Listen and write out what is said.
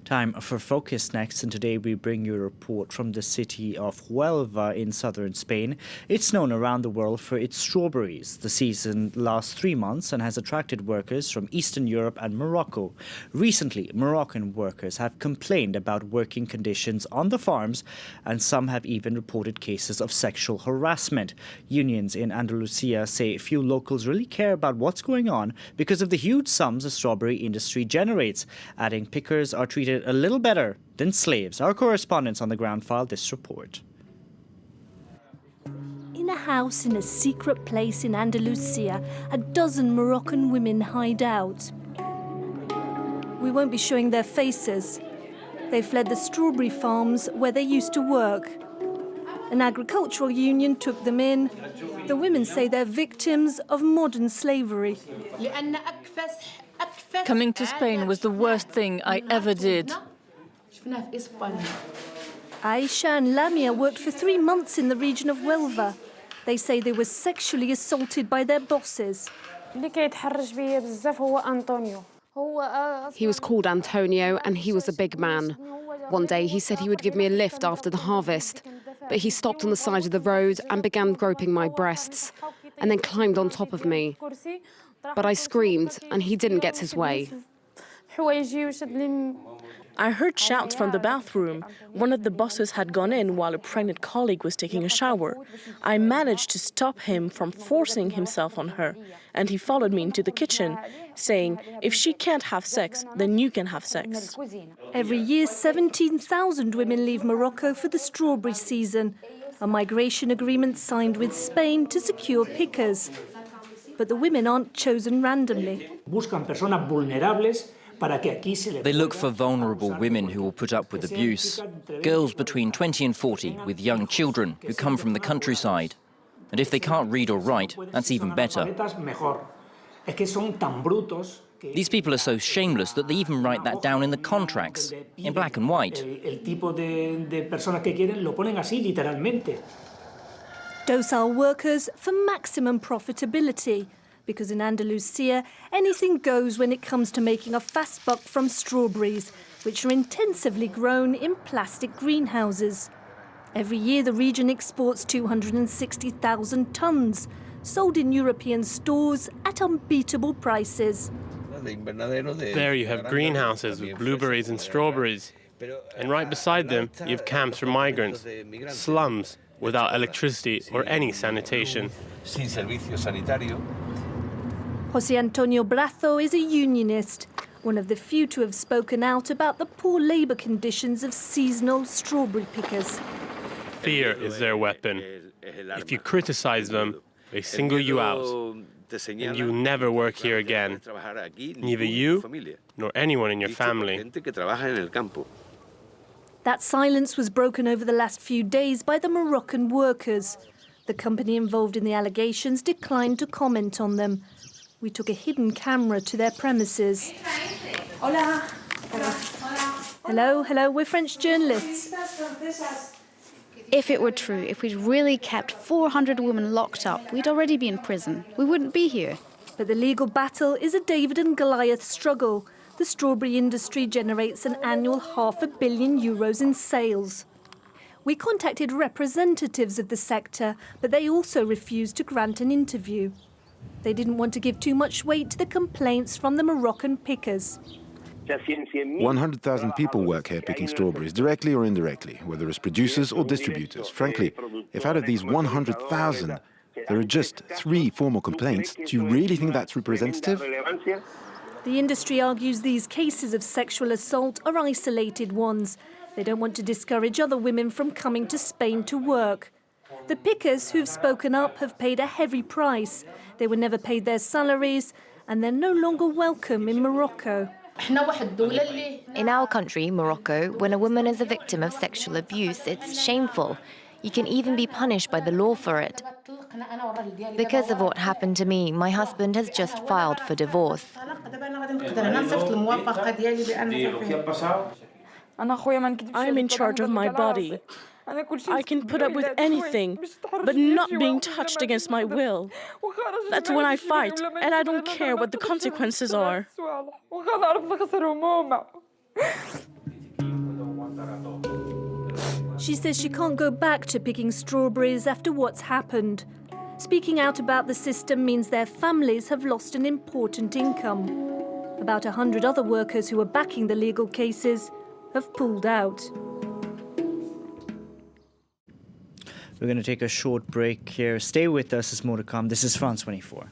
Time for Focus next, and today we bring you a report from the city of Huelva in southern Spain. It's known around the world for its strawberries. The season lasts 3 months and has attracted workers from Eastern Europe and Morocco. Recently, Moroccan workers have complained about working conditions on the farms, and some have even reported cases of sexual harassment. Unions in Andalusia say few locals really care about what's going on because of the huge sums the strawberry industry generates, adding pickers are treated a little better than slaves. Our correspondents on the ground filed this report. In a house in a secret place in Andalusia, a dozen Moroccan women hide out. We won't be showing their faces. They fled the strawberry farms where they used to work. An agricultural union took them in. The women say they're victims of modern slavery. Coming to Spain was the worst thing I ever did. Aisha and Lamia worked for 3 months in the region of Huelva. They say they were sexually assaulted by their bosses. He was called Antonio and he was a big man. One day he said he would give me a lift after the harvest, but he stopped on the side of the road and began groping my breasts and then climbed on top of me. But I screamed and he didn't get his way. I heard shouts from the bathroom. One of the bosses had gone in while a pregnant colleague was taking a shower. I managed to stop him from forcing himself on her, and he followed me into the kitchen, saying, "If she can't have sex, then you can have sex." Every year, 17,000 women leave Morocco for the strawberry season, a migration agreement signed with Spain to secure pickers. But the women aren't chosen randomly. They look for vulnerable women who will put up with abuse. Girls between 20 and 40 with young children who come from the countryside. And if they can't read or write, that's even better. These people are so shameless that they even write that down in the contracts, in black and white. Docile workers for maximum profitability. Because in Andalusia, anything goes when it comes to making a fast buck from strawberries, which are intensively grown in plastic greenhouses. Every year, the region exports 260,000 tonnes, sold in European stores at unbeatable prices. There you have greenhouses with blueberries and strawberries. And right beside them, you have camps for migrants, slums without electricity or any sanitation. José Antonio Brazo is a unionist, one of the few to have spoken out about the poor labour conditions of seasonal strawberry pickers. Fear is their weapon. If you criticize them, they single you out, and you never work here again, neither you nor anyone in your family. That silence was broken over the last few days by the Moroccan workers. The company involved in the allegations declined to comment on them. We took a hidden camera to their premises. Hola. Hello, we're French journalists. If it were true, if we'd really kept 400 women locked up, we'd already be in prison. We wouldn't be here. But the legal battle is a David and Goliath struggle. The strawberry industry generates an annual €500 million in sales. We contacted representatives of the sector, but they also refused to grant an interview. They didn't want to give too much weight to the complaints from the Moroccan pickers. 100,000 people work here picking strawberries, directly or indirectly, whether as producers or distributors. Frankly, if out of these 100,000 there are just 3 formal complaints, do you really think that's representative? The industry argues these cases of sexual assault are isolated ones. They don't want to discourage other women from coming to Spain to work. The pickers who've spoken up have paid a heavy price. They were never paid their salaries, and they're no longer welcome in Morocco. In our country, Morocco, when a woman is a victim of sexual abuse, it's shameful. You can even be punished by the law for it. Because of what happened to me, my husband has just filed for divorce. I'm in charge of my body. I can put up with anything, but not being touched against my will. That's when I fight, and I don't care what the consequences are. She says she can't go back to picking strawberries after what's happened. Speaking out about the system means their families have lost an important income. About 100 other workers who were backing the legal cases have pulled out. We're going to take a short break here. Stay with us, there's more to come. This is France 24.